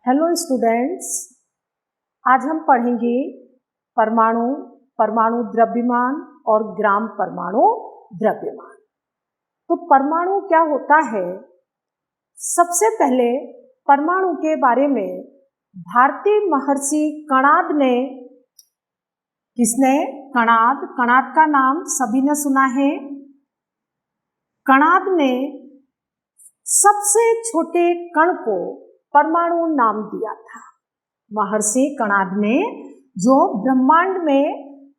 Hello students, आज हम पढ़ेंगे परमाणु, परमाणु द्रव्यमान और ग्राम परमाणु द्रव्यमान। तो परमाणु क्या होता है? सबसे पहले परमाणु के बारे में भारतीय महर्षि कणाद ने, किसने? कणाद। कणाद का नाम सभी ने सुना है। कणाद ने सबसे छोटे कण को परमाणु नाम दिया था। महर्षि कणाद ने जो ब्रह्मांड में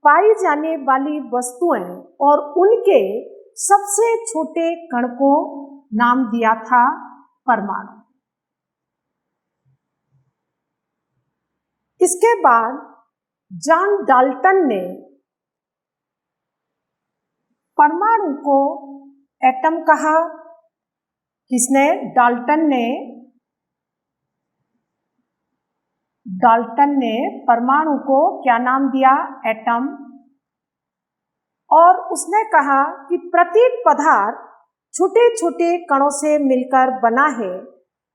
पाई जाने वाली वस्तुएं और उनके सबसे छोटे कण को नाम दिया था परमाणु। इसके बाद जॉन डाल्टन ने परमाणु को एटम कहा। किसने? डाल्टन ने परमाणु को क्या नाम दिया? एटम। और उसने कहा कि प्रत्येक पदार्थ छोटे छोटे कणों से मिलकर बना है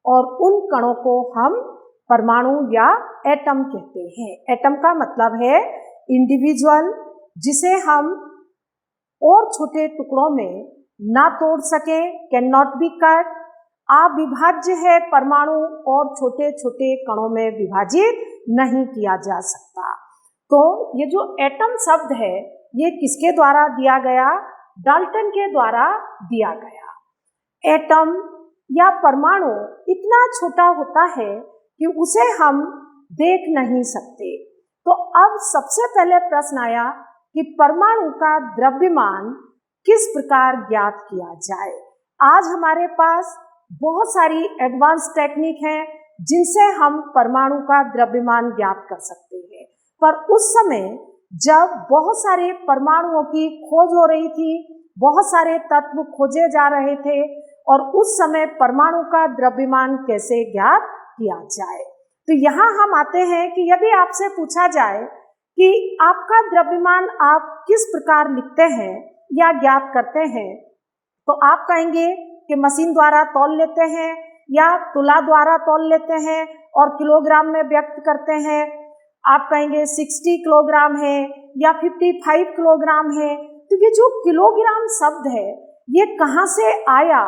और उन कणों को हम परमाणु या एटम कहते हैं। एटम का मतलब है इंडिविजुअल, जिसे हम और छोटे टुकड़ों में ना तोड़ सके, कैन नॉट बी कट। अविभाज्य है परमाणु और छोटे छोटे कणों में विभाजित नहीं किया जा सकता। तो ये जो एटम शब्द है ये किसके द्वारा दिया गया? डाल्टन के द्वारा दिया गया। एटम या परमाणु इतना छोटा होता है कि उसे हम देख नहीं सकते। तो अब सबसे पहले प्रश्न आया कि परमाणु का द्रव्यमान किस प्रकार ज्ञात किया जाए। आज हमारे पास बहुत सारी एडवांस टेक्निक हैं जिनसे हम परमाणु का द्रव्यमान ज्ञात कर सकते हैं, पर उस समय जब बहुत सारे परमाणुओं की खोज हो रही थी, बहुत सारे तत्व खोजे जा रहे थे और उस समय परमाणु का द्रव्यमान कैसे ज्ञात किया जाए। तो यहाँ हम आते हैं कि यदि आपसे पूछा जाए कि आपका द्रव्यमान आप किस प्रकार लिखते हैं या ज्ञात करते हैं, तो आप कहेंगे कि मशीन द्वारा तौल लेते हैं या तुला द्वारा तौल लेते हैं और किलोग्राम में व्यक्त करते हैं। आप कहेंगे 60 किलोग्राम है या 55 किलोग्राम है। तो ये जो किलोग्राम शब्द है ये कहाँ से आया?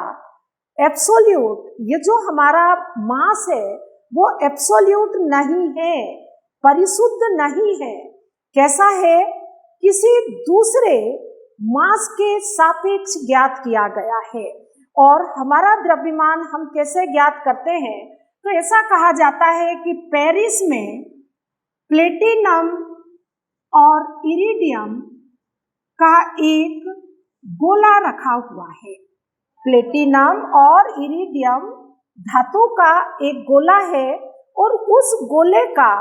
एब्सोल्यूट, ये जो हमारा मास है वो एब्सोल्यूट नहीं है, परिशुद्ध नहीं है। कैसा है? किसी दूसरे मास के सापेक्ष ज्ञात किया गया है। और हमारा द्रव्यमान हम कैसे ज्ञात करते हैं? तो ऐसा कहा जाता है कि पेरिस में प्लेटिनम और इरिडियम का एक गोला रखा हुआ है। प्लेटिनम और इरिडियम धातु का एक गोला है और उस गोले का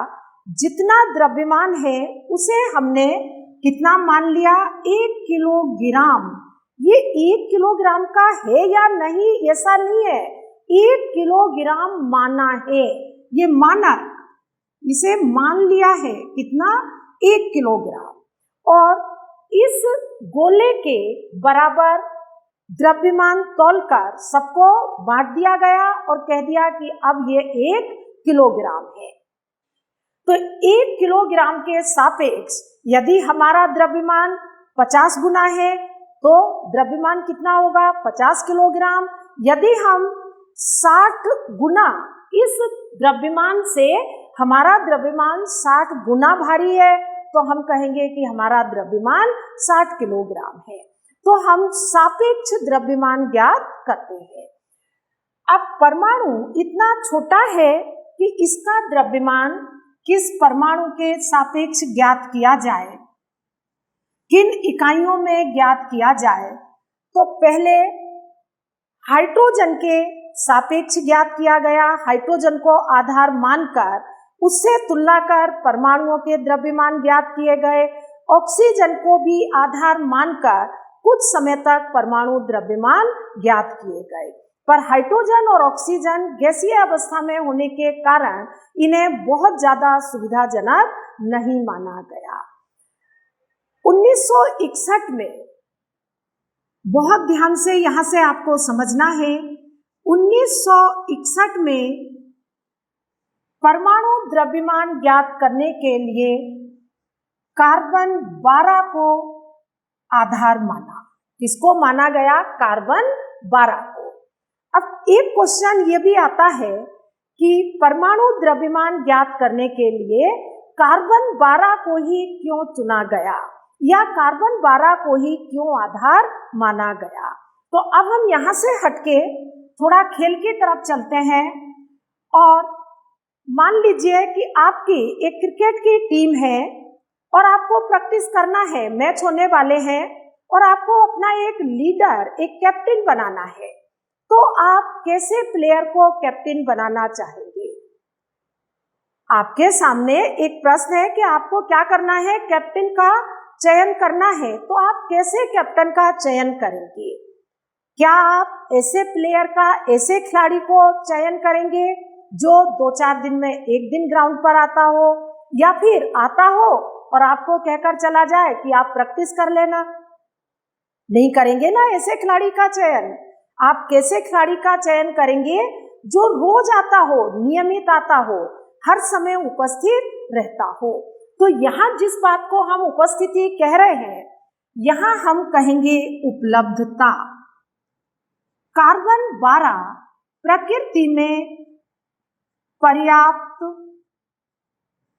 जितना द्रव्यमान है उसे हमने कितना मान लिया? 1 किलोग्राम। ये 1 किलोग्राम का है या नहीं, ऐसा नहीं है, 1 किलोग्राम माना है। ये मानक, इसे मान लिया है कितना? 1 किलोग्राम। और इस गोले के बराबर द्रव्यमान तौलकर सबको बांट दिया गया और कह दिया कि अब ये 1 किलोग्राम है। तो 1 किलोग्राम के सापेक्ष यदि हमारा द्रव्यमान 50 गुना है तो द्रव्यमान कितना होगा? 50 किलोग्राम। यदि हम 60 गुना इस द्रव्यमान से हमारा द्रव्यमान 60 गुना भारी है तो हम कहेंगे कि हमारा द्रव्यमान 60 किलोग्राम है। तो हम सापेक्ष द्रव्यमान ज्ञात करते हैं। अब परमाणु इतना छोटा है कि इसका द्रव्यमान किस परमाणु के सापेक्ष ज्ञात किया जाए, किन इकाइयों में ज्ञात किया जाए? तो पहले हाइड्रोजन के सापेक्ष ज्ञात किया गया। हाइड्रोजन को आधार मानकर उससे तुलना कर परमाणुओं के द्रव्यमान ज्ञात किए गए। ऑक्सीजन को भी आधार मानकर कुछ समय तक परमाणु द्रव्यमान ज्ञात किए गए, पर हाइड्रोजन और ऑक्सीजन गैसीय अवस्था में होने के कारण इन्हें बहुत ज्यादा सुविधाजनक नहीं माना गया। 1961 में, बहुत ध्यान से यहां से आपको समझना है, 1961 में परमाणु द्रव्यमान ज्ञात करने के लिए कार्बन 12 को आधार माना। किसको माना गया? कार्बन 12 को। अब एक क्वेश्चन ये भी आता है कि परमाणु द्रव्यमान ज्ञात करने के लिए कार्बन 12 को ही क्यों चुना गया या कार्बन 12 को ही क्यों आधार माना गया। तो अब हम यहाँ से हटके थोड़ा खेल की तरफ चलते हैं और मान लीजिए कि आपकी एक क्रिकेट की टीम है और आपको प्रैक्टिस करना है, मैच होने वाले हैं और आपको अपना एक लीडर, एक कैप्टन बनाना है, तो आप कैसे प्लेयर को कैप्टन बनाना चाहेंगे? आपके सामने एक प्रश्न है कि आपको क्या करना है, कैप्टन का चयन करना है, तो आप कैसे कैप्टन का चयन करेंगे? क्या आप ऐसे प्लेयर का, ऐसे खिलाड़ी को चयन करेंगे जो 2-4 दिन में एक दिन ग्राउंड पर आता हो, या फिर आता हो और आपको कहकर चला जाए कि आप प्रैक्टिस कर लेना? नहीं करेंगे ना ऐसे खिलाड़ी का चयन। आप कैसे खिलाड़ी का चयन करेंगे? जो रोज आता हो, नियमित आता हो, हर समय उपस्थित रहता हो। तो यहाँ जिस बात को हम उपस्थिति कह रहे हैं, यहाँ हम कहेंगे उपलब्धता। कार्बन 12 प्रकृति में पर्याप्त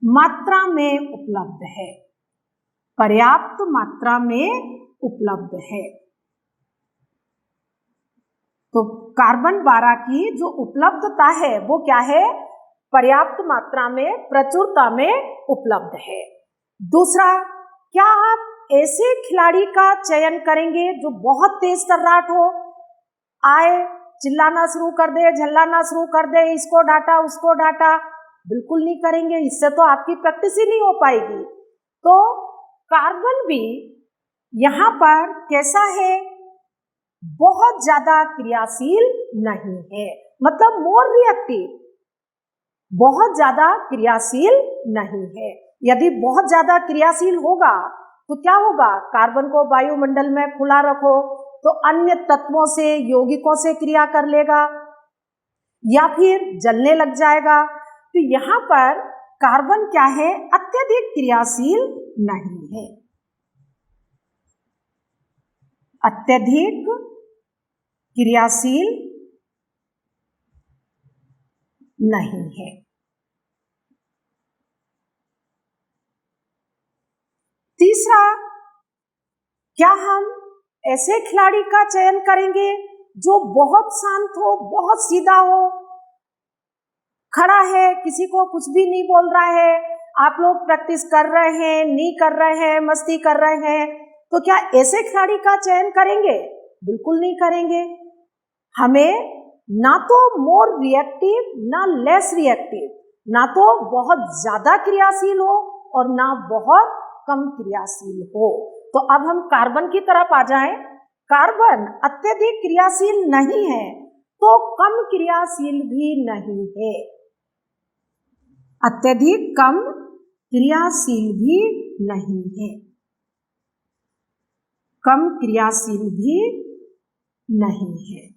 मात्रा में उपलब्ध है, पर्याप्त मात्रा में उपलब्ध है। तो कार्बन 12 की जो उपलब्धता है वो क्या है? पर्याप्त मात्रा में, प्रचुरता में उपलब्ध है। दूसरा, क्या आप ऐसे खिलाड़ी का चयन करेंगे जो बहुत तेज तर्राट हो, आए चिल्लाना शुरू कर दे, झल्लाना शुरू कर दे, इसको डांटा उसको डांटा? बिल्कुल नहीं करेंगे, इससे तो आपकी प्रैक्टिस ही नहीं हो पाएगी। तो कार्बन भी यहाँ पर कैसा है? बहुत ज्यादा क्रियाशील नहीं है, मतलब मोर रिएक्टिव, बहुत ज्यादा क्रियाशील नहीं है। यदि बहुत ज्यादा क्रियाशील होगा तो क्या होगा? कार्बन को वायुमंडल में खुला रखो तो अन्य तत्वों से, यौगिकों से क्रिया कर लेगा या फिर जलने लग जाएगा। तो यहाँ पर कार्बन क्या है? अत्यधिक क्रियाशील नहीं है, अत्यधिक क्रियाशील नहीं है। तीसरा, क्या हम ऐसे खिलाड़ी का चयन करेंगे जो बहुत शांत हो, बहुत सीधा हो, खड़ा है, किसी को कुछ भी नहीं बोल रहा है, आप लोग प्रैक्टिस कर रहे हैं, नहीं कर रहे हैं, मस्ती कर रहे हैं, तो क्या ऐसे खिलाड़ी का चयन करेंगे? बिल्कुल नहीं करेंगे। हमें ना तो मोर रिएक्टिव ना लेस रिएक्टिव, ना तो बहुत ज्यादा क्रियाशील हो और ना बहुत कम क्रियाशील हो। तो अब हम कार्बन की तरफ आ जाएं। कार्बन अत्यधिक क्रियाशील नहीं है तो कम क्रियाशील भी नहीं है, अत्यधिक कम क्रियाशील भी नहीं है, कम क्रियाशील भी नहीं है।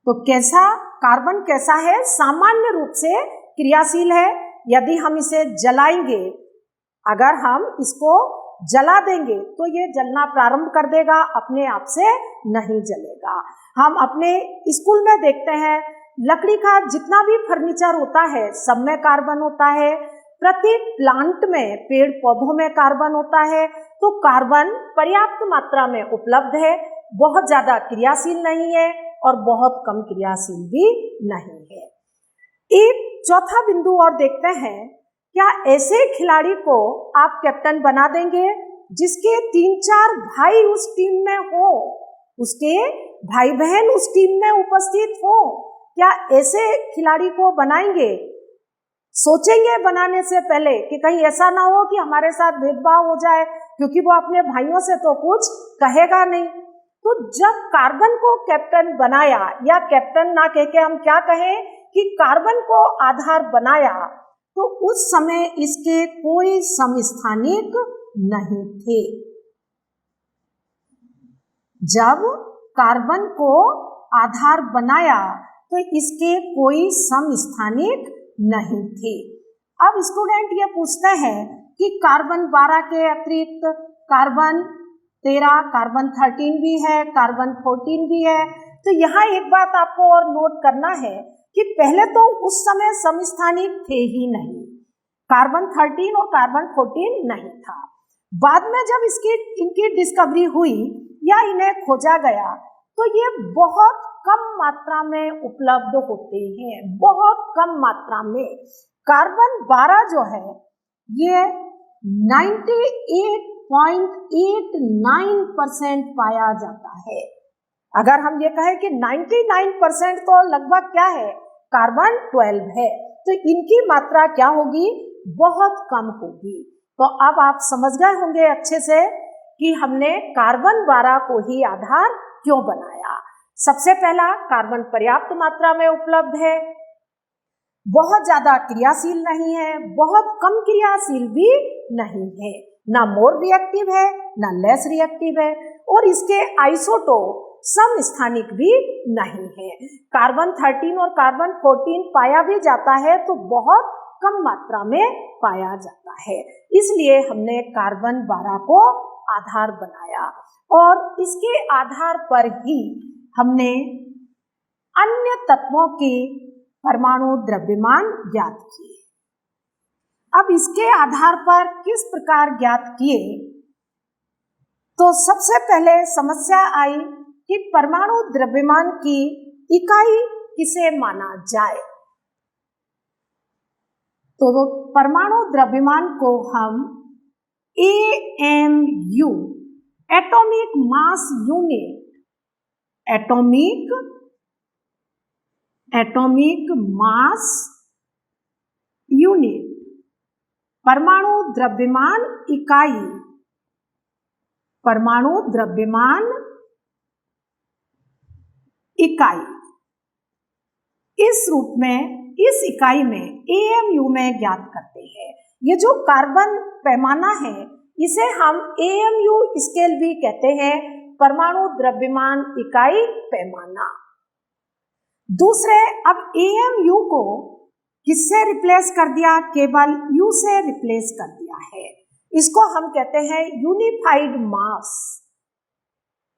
तो कैसा कार्बन कैसा है? सामान्य रूप से क्रियाशील है। यदि हम इसे जलाएंगे, अगर हम इसको जला देंगे तो ये जलना प्रारंभ कर देगा, अपने आप से नहीं जलेगा। हम अपने स्कूल में देखते हैं, लकड़ी का जितना भी फर्नीचर होता है सब में कार्बन होता है, प्रत्येक प्लांट में, पेड़ पौधों में कार्बन होता है। तो कार्बन पर्याप्त मात्रा में उपलब्ध है, बहुत ज्यादा क्रियाशील नहीं है और बहुत कम क्रियाशील भी नहीं है। एक चौथा बिंदु और देखते हैं, क्या ऐसे खिलाड़ी को आप कैप्टन बना देंगे जिसके 3-4 भाई उस टीम में हो, उसके भाई बहन उस टीम में उपस्थित हो? क्या ऐसे खिलाड़ी को बनाएंगे? सोचेंगे बनाने से पहले कि कहीं ऐसा ना हो कि हमारे साथ भेदभाव हो जाए, क्योंकि वो अपने भाइयों से तो कुछ कहेगा नहीं। तो जब कार्बन को कैप्टन बनाया, या कैप्टन ना कह के हम क्या कहें कि कार्बन को आधार बनाया, तो उस समय इसके कोई समस्थानिक नहीं थे। जब कार्बन को आधार बनाया तो इसके कोई समस्थानिक नहीं थे। अब स्टूडेंट ये पूछते हैं कि कार्बन 12 के अतिरिक्त कार्बन 13, कार्बन 13 भी है, कार्बन 14 भी है। तो यहाँ एक बात आपको और नोट करना है कि पहले तो उस समय समस्थानिक थे ही नहीं, कार्बन 13 और कार्बन 14 नहीं था। बाद में जब इनकी डिस्कवरी हुई या इन्हें खोजा गया तो ये बहुत कम मात्रा में उपलब्ध होते हैं, बहुत कम मात्रा में। कार्बन 12 जो है ये 98.89% पाया जाता है। अगर हम ये कहें कि 99% तो लगभग क्या है, कार्बन 12 है, तो इनकी मात्रा क्या होगी, बहुत कम होगी। तो अब आप समझ गए होंगे अच्छे से कि हमने कार्बन 12 को ही आधार क्यों बनाया। सबसे पहला, कार्बन पर्याप्त मात्रा में उपलब्ध है, बहुत ज्यादा क्रियाशील नहीं है, बहुत कम क्रियाशील भी नहीं है, ना मोर रिएक्टिव है ना लेस रिएक्टिव है, और इसके आइसोटोप समस्थानिक भी नहीं है। कार्बन 13 और कार्बन 14 पाया भी जाता है तो बहुत कम मात्रा में पाया जाता है, इसलिए हमने कार्बन 12 को आधार बनाया और इसके आधार पर ही हमने अन्य तत्वों के परमाणु द्रव्यमान ज्ञात किए। अब इसके आधार पर किस प्रकार ज्ञात किए, तो सबसे पहले समस्या आई कि परमाणु द्रव्यमान की इकाई किसे माना जाए। तो परमाणु द्रव्यमान को हम AMU, atomic mass unit, atomic mass unit, परमाणु द्रव्यमान इकाई, परमाणु द्रव्यमान इकाई, इस रूप में, इस इकाई में AMU में ज्ञात करते हैं। ये जो कार्बन पैमाना है इसे हम AMU स्केल भी कहते हैं, परमाणु द्रव्यमान इकाई पैमाना। दूसरे, अब AMU को किससे रिप्लेस कर दिया, केवल U से रिप्लेस कर दिया है, इसको हम कहते हैं यूनिफाइड मास।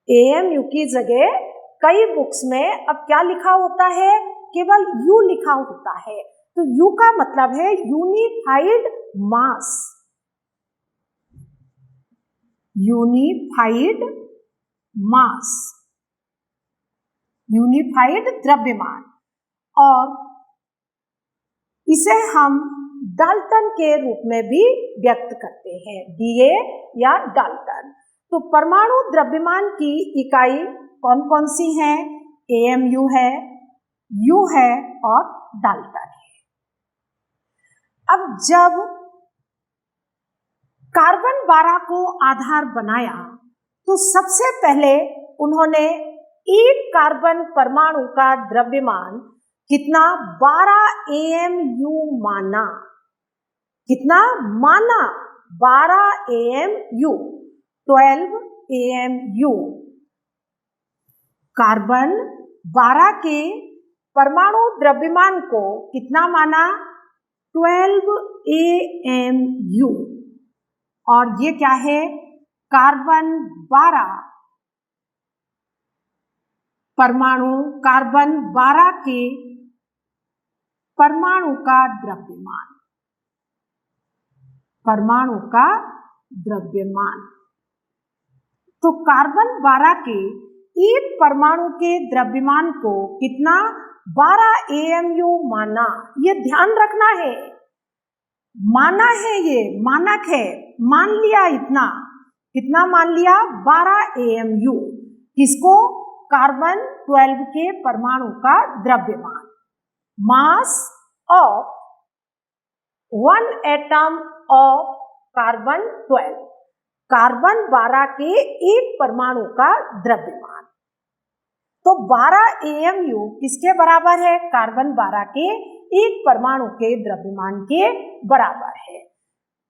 AMU की जगह कई बुक्स में अब क्या लिखा होता है, केवल U लिखा होता है, तो U का मतलब है यूनिफाइड मास, यूनिफाइड मास, यूनिफाइड द्रव्यमान, और इसे हम डाल्टन के रूप में भी व्यक्त करते हैं, DA या डाल्टन। तो परमाणु द्रव्यमान की इकाई कौन कौन सी है, AMU है, U है और डाल्टन है। अब जब कार्बन 12 को आधार बनाया तो सबसे पहले उन्होंने एक कार्बन परमाणु का द्रव्यमान कितना, 12 AMU माना। कितना माना, 12 AMU, 12 AMU। कार्बन 12 के परमाणु द्रव्यमान को कितना माना, 12 AMU। और ये क्या है, कार्बन 12 परमाणु, कार्बन 12 के परमाणु का द्रव्यमान, परमाणु का द्रव्यमान। तो कार्बन 12 के एक परमाणु के द्रव्यमान को कितना, 12 AMU माना। ये ध्यान रखना है, माना है, ये मानक है, मान लिया इतना, कितना मान लिया, 12 AMU। किसको, कार्बन 12 के परमाणु का द्रव्यमान, mass of 1 atom of carbon 12, carbon 12 के एक परमाणु का द्रव्यमान। तो 12 AMU किसके बराबर है, कार्बन 12 के एक परमाणु के द्रव्यमान के बराबर है।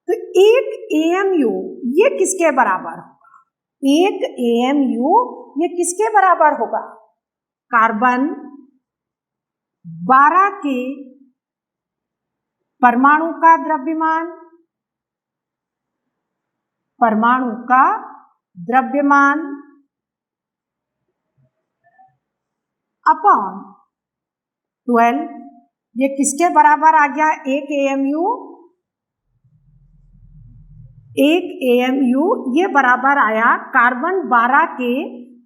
तो एक AMU ये किसके बराबर होगा, एक AMU ये किसके बराबर होगा, कार्बन 12 के परमाणु का द्रव्यमान, परमाणु का द्रव्यमान अपॉन 12, ये किसके बराबर आ गया? 1 AMU, 1 AMU ये बराबर आया कार्बन 12 के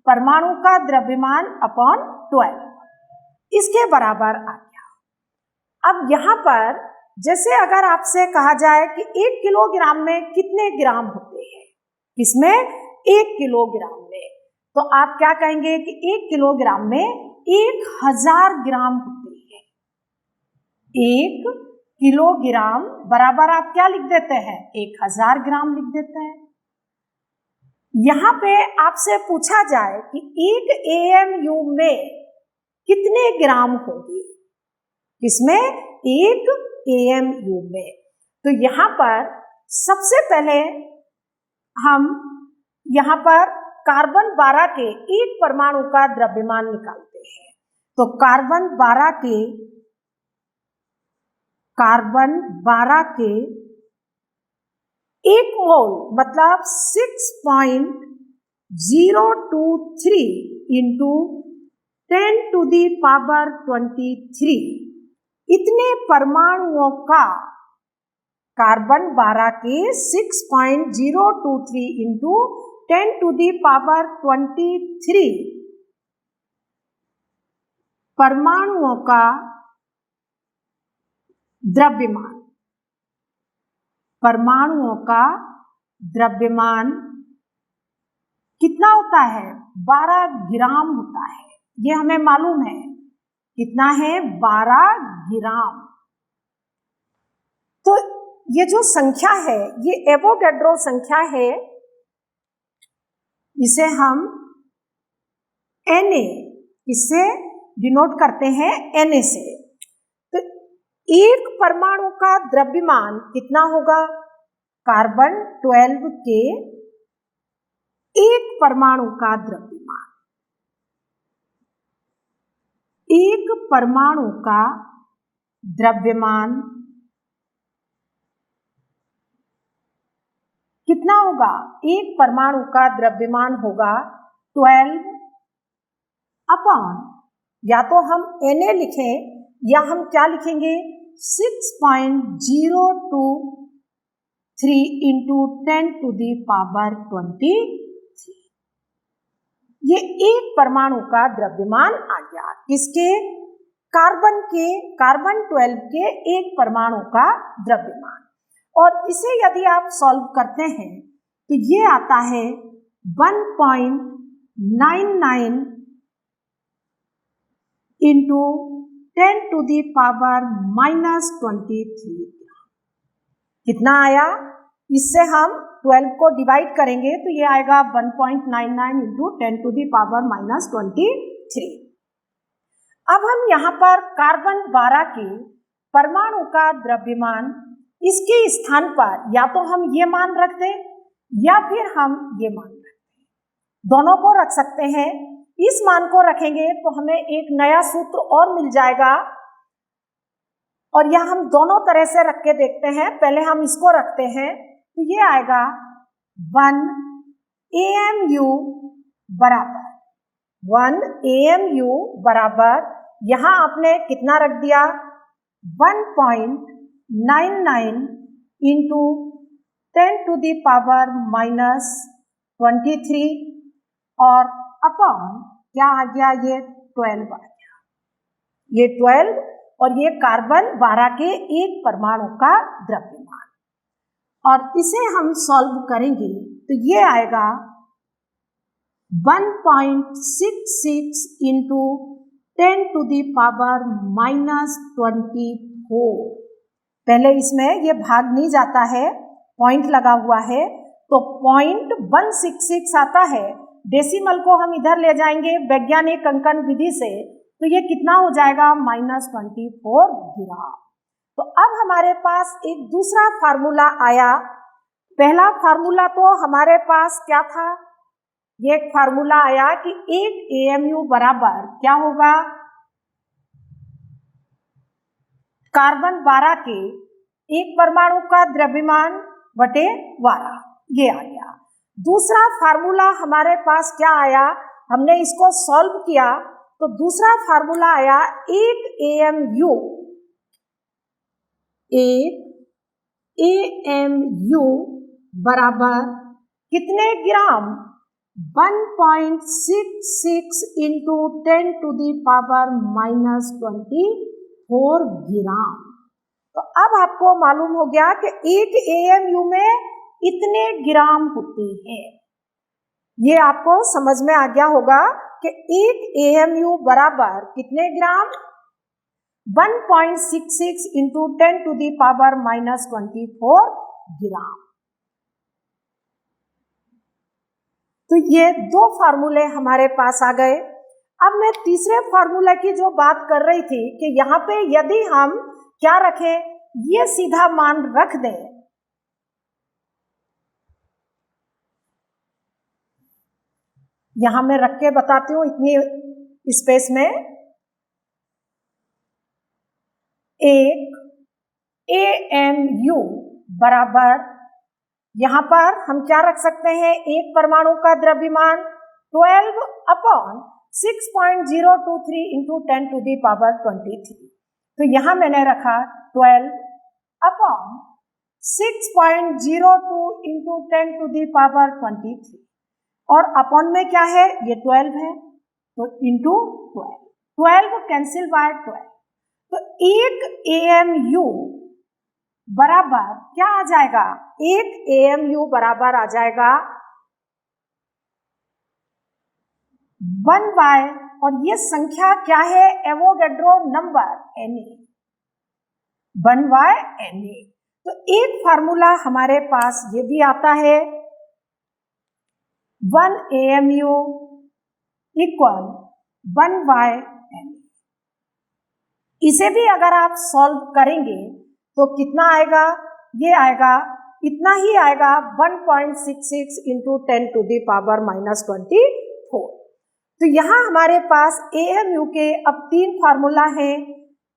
परमाणु का द्रव्यमान अपॉन 12, इसके बराबर आ गया। अब यहाँ पर जैसे अगर आपसे कहा जाए कि 1 किलोग्राम में कितने ग्राम होते हैं, किसमें? 1 किलोग्राम में, तो आप क्या कहेंगे कि 1 किलोग्राम में 1000 ग्राम होते हैं। 1 किलोग्राम बराबर आप क्या लिख देते हैं? 1000 ग्राम लिख देते हैं। यहाँ पे आपसे पूछा जाए कि 1 AMU में कितने ग्राम होंगे, किसमें? 1 AMU में। तो यहाँ पर सबसे पहले हम यहाँ पर कार्बन 12 के एक परमाणु का द्रव्यमान निकालते हैं। तो कार्बन 12 के 1 मोल मतलब 6.023 इंटू 10⁻23 इतने परमाणुओं का, कार्बन 12 के 6.023 इंटू 10⁻23 परमाणुओं का द्रव्यमान, परमाणुओं का द्रव्यमान कितना होता है? 12 ग्राम होता है। ये हमें मालूम है कितना है? 12 ग्राम। तो ये जो संख्या है ये एवोगैड्रो संख्या है, इसे हम Na इससे डिनोट करते हैं, Na से। तो एक परमाणु का द्रव्यमान कितना होगा? कार्बन 12 के एक परमाणु का द्रव्यमान, एक परमाणु का द्रव्यमान कितना होगा? एक परमाणु का द्रव्यमान होगा 12 अपॉन, या तो हम Na लिखें या हम क्या लिखेंगे? 6.023 इंटू 10⁻23। ये एक परमाणु का द्रव्यमान आ गया, किसके? कार्बन 12 के एक परमाणु का द्रव्यमान। और इसे यदि आप सॉल्व करते हैं तो ये आता है 1.99 इंटू 10⁻23। कितना आया? इससे हम 12 को डिवाइड करेंगे तो ये आएगा 1.99 इंटू 10⁻23। अब हम यहाँ पर कार्बन 12 के परमाणु का द्रव्यमान, इसके स्थान पर या तो हम ये मान रख दें या फिर हम ये मान रख दें, दोनों को रख सकते हैं। इस मान को रखेंगे तो हमें एक नया सूत्र और मिल जाएगा, और यह हम दोनों तरह से रख के देखते हैं। पहले हम इसको रखते हैं तो ये आएगा 1 AMU बराबर 1 AMU बराबर, यहाँ आपने कितना रख दिया? 1.99 इंटू 10⁻23 और अपॉन क्या आ गया? ये 12 आ गया। ये 12 और ये कार्बन 12 के एक परमाणु का द्रव्यमान, और इसे हम सॉल्व करेंगे तो ये आएगा 1.66 इंटू 10⁻24। पहले इसमें ये भाग नहीं जाता है, पॉइंट लगा हुआ है, तो 0.166 आता है। डेसिमल को हम इधर ले जाएंगे वैज्ञानिक अंकन विधि से, तो ये कितना हो जाएगा? -24 ग्राम। तो अब हमारे पास एक दूसरा फार्मूला आया। पहला फार्मूला तो हमारे पास क्या था? ये एक फार्मूला आया कि 1 AMU बराबर क्या होगा? कार्बन 12 के एक परमाणु का द्रव्यमान बटे 12, ये आ गया। दूसरा फार्मूला हमारे पास क्या आया, हमने इसको सॉल्व किया तो दूसरा फार्मूला आया 1 AMU, 1 AMU बराबर कितने ग्राम, 1.66 इंटू 10⁻⁻24 ग्राम। तो अब आपको मालूम हो गया कि 1 AMU में इतने ग्राम होते हैं। ये आपको समझ में आ गया होगा कि 1 AMU बराबर कितने ग्राम, 1.66 इंटू 10⁻⁻24 ग्राम। तो ये दो फार्मूले हमारे पास आ गए। अब मैं तीसरे फार्मूले की जो बात कर रही थी कि यहाँ पे यदि हम क्या रखें, ये सीधा मान रख दें, यहां मैं रख के बताती हूं इतनी स्पेस में, 1 AMU बराबर, यहां पर हम क्या रख सकते हैं, एक परमाणु का द्रव्यमान 12/6.023 इंटू 10⁻23। तो यहां मैंने रखा 12/6.02 इंटू 10⁻23 और अपॉन में क्या है, ये 12 है तो इंटू 12 कैंसिल बाय 12। तो 1 AMU बराबर क्या आ जाएगा, 1 AMU बराबर आ जाएगा 1/, और ये संख्या क्या है, एवोगैड्रो नंबर Na, 1/Na। तो एक फार्मूला हमारे पास ये भी आता है 1 AMU इक्वल 1/Na। इसे भी अगर आप सॉल्व करेंगे तो कितना आएगा, ये आएगा, इतना ही आएगा 1.66 इंटू 10⁻⁻24। तो यहाँ हमारे पास AMU के अब 3 फार्मूला हैं।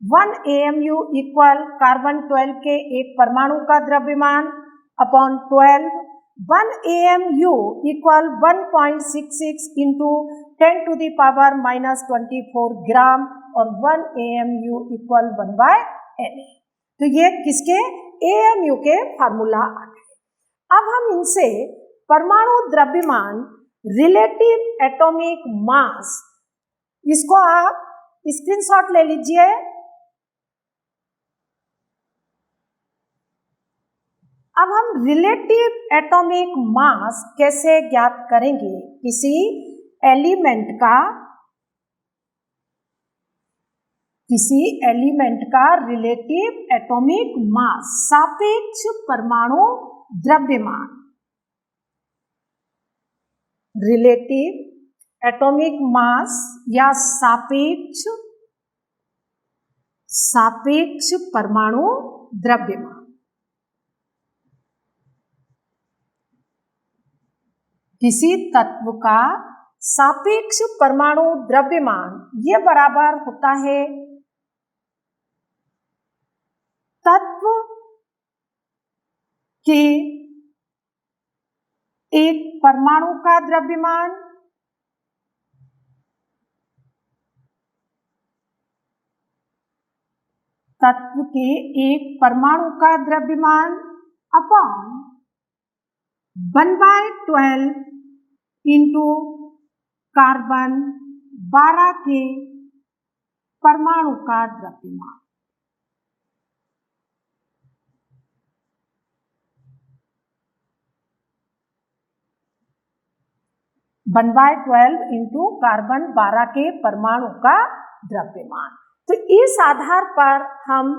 1 AMU इक्वल कार्बन 12 के एक परमाणु का द्रव्यमान अपॉन 12, 1 AMU इक्वल 1.66 इंटू 10⁻⁻24 ग्राम और 1 AMU इक्वल 1/Na। तो ये किसके, AMU के फार्मूला आ गए। अब हम इनसे परमाणु द्रव्यमान, रिलेटिव एटॉमिक मास, इसको आप स्क्रीनशॉट ले लीजिए। अब हम रिलेटिव एटॉमिक मास कैसे ज्ञात करेंगे, किसी एलिमेंट का रिलेटिव एटॉमिक मास, सापेक्ष परमाणु द्रव्यमान, रिलेटिव एटॉमिक मास या सापेक्ष परमाणु द्रव्यमान। किसी तत्व का सापेक्ष परमाणु द्रव्यमान ये बराबर होता है तत्व के एक परमाणु का द्रव्यमान अपॉन 1/12 इंटू कार्बन 12 के परमाणु का द्रव्यमान। वन बाय 12 इंटू कार्बन 12 के परमाणु का द्रव्यमान। तो इस आधार पर हम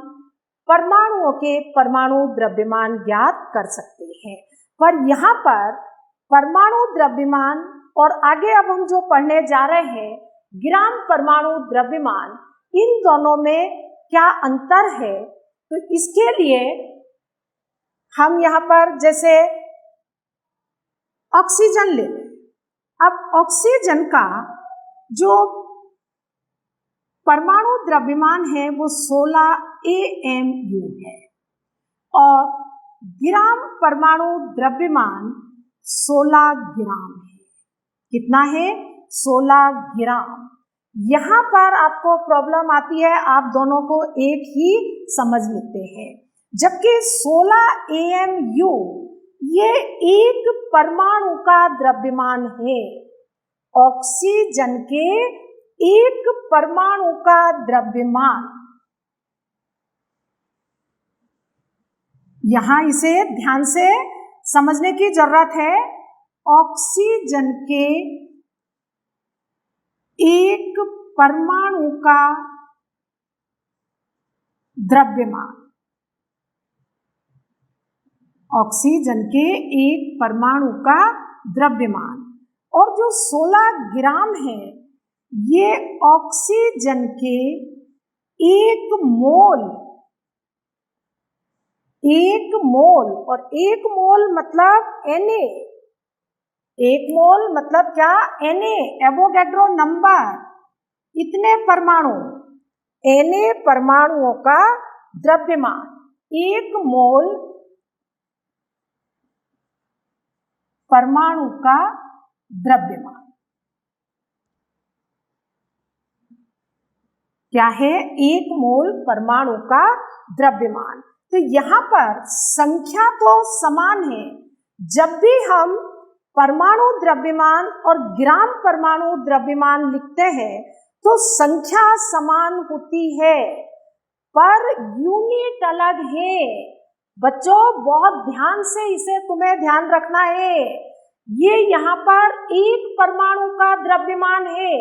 परमाणुओं के परमाणु द्रव्यमान ज्ञात कर सकते हैं। पर यहाँ पर परमाणु द्रव्यमान और आगे अब हम जो पढ़ने जा रहे हैं ग्राम परमाणु द्रव्यमान, इन दोनों में क्या अंतर है, तो इसके लिए हम यहाँ पर जैसे ऑक्सीजन ले लें। अब ऑक्सीजन का जो परमाणु द्रव्यमान है वो 16 AMU है और ग्राम परमाणु द्रव्यमान 16 ग्राम है। कितना है? 16 ग्राम। यहाँ पर आपको प्रॉब्लम आती है, आप दोनों को एक ही समझ लेते हैं। जबकि 16 AMU ये एक परमाणु का द्रव्यमान है। ऑक्सीजन के एक परमाणु का द्रव्यमान, यहां इसे ध्यान से समझने की जरूरत है। ऑक्सीजन के एक परमाणु का द्रव्यमान, ऑक्सीजन के एक परमाणु का द्रव्यमान, और जो 16 ग्राम है ये ऑक्सीजन के एक मोल, और एक मोल मतलब Na, एक मोल मतलब क्या? Na, एवोगैड्रो नंबर, इतने परमाणु, Na परमाणुओं का द्रव्यमान, एक मोल परमाणु का द्रव्यमान क्या है? एक मोल परमाणु का द्रव्यमान। तो यहाँ पर संख्या तो समान है। जब भी हम परमाणु द्रव्यमान और ग्राम परमाणु द्रव्यमान लिखते हैं तो संख्या समान होती है, पर यूनिट अलग है। बच्चों बहुत ध्यान से इसे तुम्हें ध्यान रखना है। ये यहाँ पर एक परमाणु का द्रव्यमान है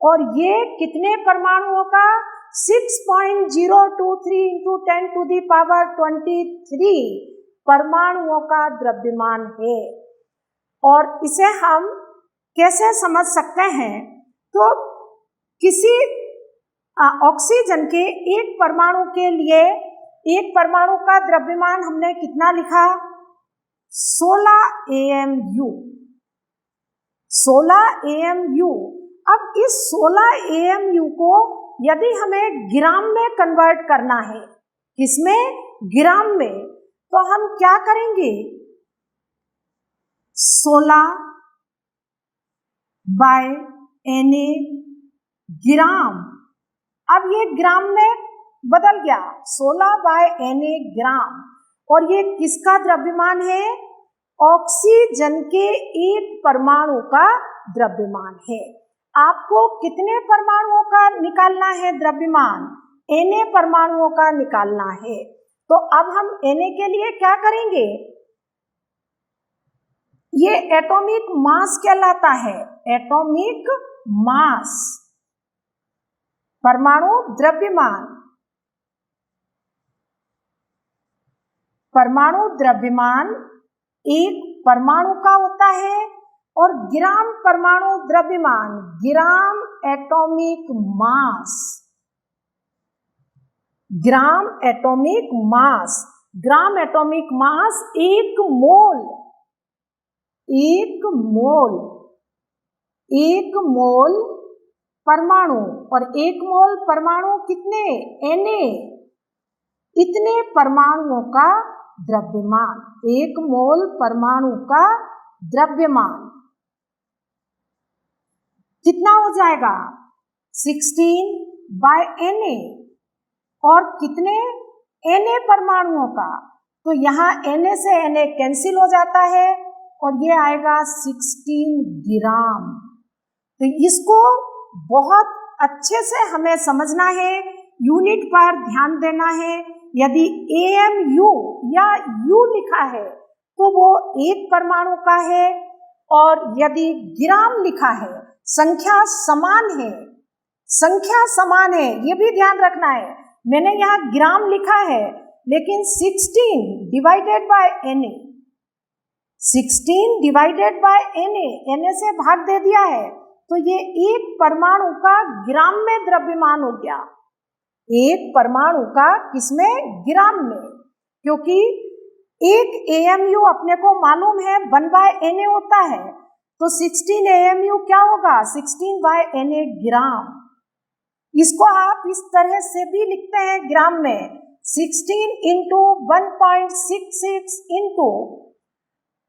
और ये कितने परमाणुओं का? 6.023 × 10⁻23 परमाणुओं का द्रव्यमान है। और इसे हम कैसे समझ सकते हैं? तो किसी ऑक्सीजन के एक परमाणु के लिए एक परमाणु का द्रव्यमान हमने कितना लिखा? 16 AMU, 16 AMU। अब इस 16 AMU को यदि हमें ग्राम में कन्वर्ट करना है, किसमें? ग्राम में, तो हम क्या करेंगे? 16/Na ग्राम। अब ये ग्राम में बदल गया, 16/Na ग्राम। और ये किसका द्रव्यमान है? ऑक्सीजन के एक परमाणु का द्रव्यमान है। आपको कितने परमाणुओं का निकालना है द्रव्यमान? Na परमाणुओं का निकालना है। तो अब हम Na के लिए क्या करेंगे? ये एटॉमिक मास कहलाता है, एटॉमिक मास, परमाणु द्रव्यमान। परमाणु द्रव्यमान एक परमाणु का होता है और ग्राम परमाणु द्रव्यमान, gram atomic mass, gram atomic mass. Gram atomic mass एक मोल, एक मोल, एक मोल परमाणु, और एक मोल परमाणु कितने? Na, इतने परमाणुओं का द्रव्यमान, एक मोल परमाणु का द्रव्यमान कितना हो जाएगा? 16/Na। और कितने? Na परमाणुओं का, तो यहाँ Na से Na कैंसिल हो जाता है और ये आएगा 16 ग्राम। तो इसको बहुत अच्छे से हमें समझना है, यूनिट पर ध्यान देना है। यदि AMU या U लिखा है तो वो एक परमाणु का है, और यदि ग्राम लिखा है, संख्या समान है, संख्या समान है, ये भी ध्यान रखना है। मैंने यहाँ ग्राम लिखा है लेकिन 16/Na, 16/Na, Na से भाग दे दिया है, तो ये एक परमाणु का ग्राम में द्रव्यमान हो गया, एक परमाणु का किसमें? ग्राम में। क्योंकि एक AMU अपने को मालूम है 1/Na होता है, तो 16 AMU क्या होगा? 16/Na ग्राम। इसको आप इस तरह से भी लिखते हैं ग्राम में, 16 into 1.66 into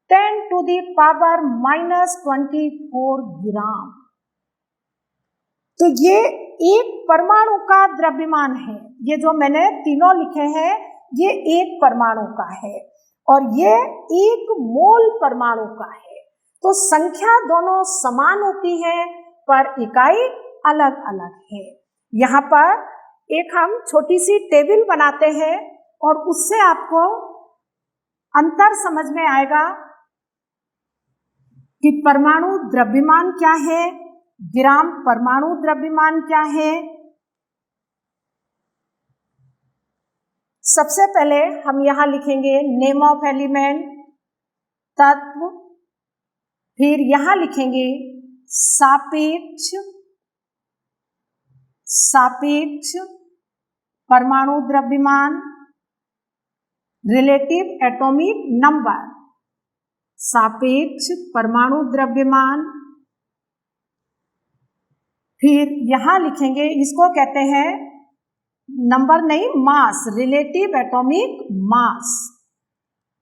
10 to the power -24 gram. तो ये एक परमाणु का द्रव्यमान है। ये जो मैंने तीनों लिखे हैं ये एक परमाणु का है और ये 1 मोल परमाणु का है। तो संख्या दोनों समान होती है पर इकाई अलग अलग है। यहाँ पर एक हम छोटी सी टेबल बनाते हैं और उससे आपको अंतर समझ में आएगा कि परमाणु द्रव्यमान क्या है, ग्राम परमाणु द्रव्यमान क्या है। सबसे पहले हम यहाँ लिखेंगे नेम ऑफ एलिमेंट, तत्व, फिर यहाँ लिखेंगे सापेक्ष, सापेक्ष परमाणु द्रव्यमान, रिलेटिव एटॉमिक नंबर, सापेक्ष परमाणु द्रव्यमान। फिर यहाँ लिखेंगे, इसको कहते हैं नंबर नहीं मास, रिलेटिव एटॉमिक मास।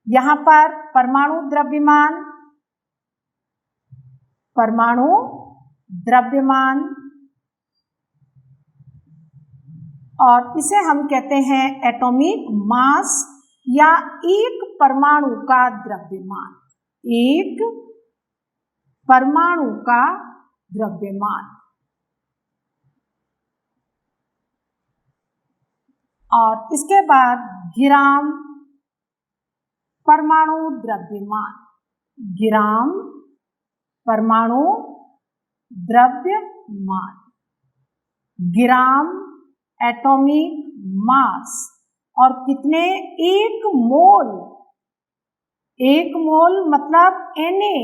यहाँ पर परमाणु द्रव्यमान, परमाणु द्रव्यमान और इसे हम कहते हैं एटॉमिक मास या एक परमाणु का द्रव्यमान, एक परमाणु का द्रव्यमान। और इसके बाद ग्राम परमाणु द्रव्यमान, ग्राम परमाणु द्रव्यमान, ग्राम एटॉमिक मास और कितने, 1 मोल। 1 मोल मतलब Na,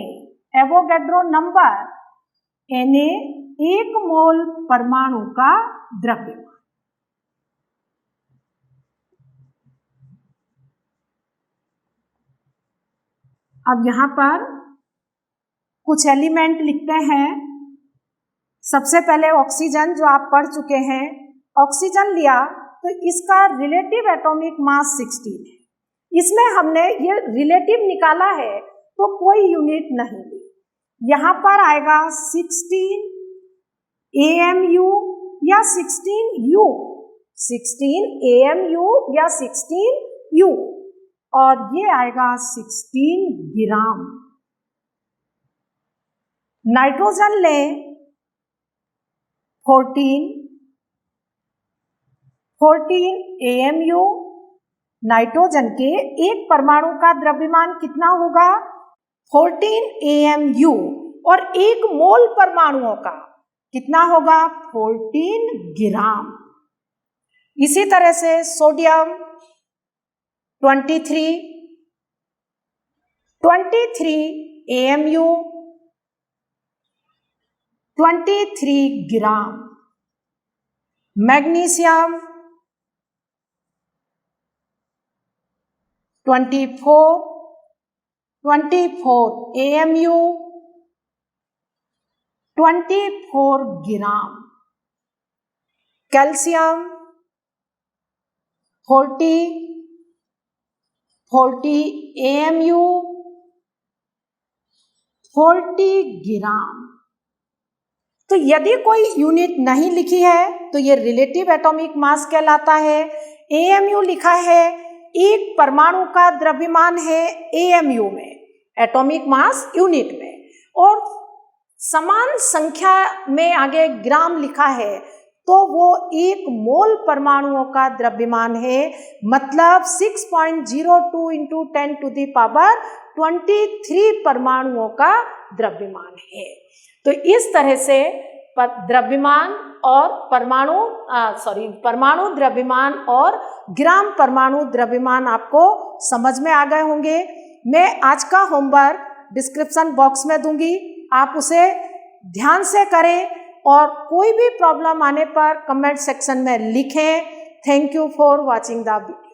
एवोगैड्रो नंबर, Na 1 मोल परमाणु का द्रव्यमान। अब यहाँ पर कुछ एलिमेंट लिखते हैं। सबसे पहले ऑक्सीजन, जो आप पढ़ चुके हैं, ऑक्सीजन लिया तो इसका रिलेटिव एटॉमिक मास 16 है। इसमें हमने ये रिलेटिव निकाला है तो कोई यूनिट नहीं ली। यहाँ पर आएगा 16 AMU या 16U, 16 AMU या 16U और ये आएगा 16 ग्राम। नाइट्रोजन लें 14 AMU, नाइट्रोजन के एक परमाणु का द्रव्यमान कितना होगा, 14 AMU और 1 मोल परमाणुओं का कितना होगा, 14 ग्राम। इसी तरह से सोडियम 23 AMU, 23 ग्राम। मैग्नीशियम 24 AMU, 24 ग्राम। कैल्शियम 40 AMU, 40 ग्राम। तो यदि कोई यूनिट नहीं लिखी है तो ये रिलेटिव एटॉमिक मास कहलाता है। AMU लिखा है, एक परमाणु का द्रव्यमान है AMU में, एटॉमिक मास यूनिट में, और समान संख्या में आगे ग्राम लिखा है तो वो 1 मोल परमाणुओं का द्रव्यमान है, मतलब 6.02 इंटू 10 टू दी पावर 23 परमाणुओं का द्रव्यमान है। तो इस तरह से द्रव्यमान और परमाणु द्रव्यमान और ग्राम परमाणु द्रव्यमान आपको समझ में आ गए होंगे। मैं आज का होमवर्क डिस्क्रिप्शन बॉक्स में दूंगी, आप उसे ध्यान से करें और कोई भी प्रॉब्लम आने पर कमेंट सेक्शन में लिखें। Thank you for watching the video.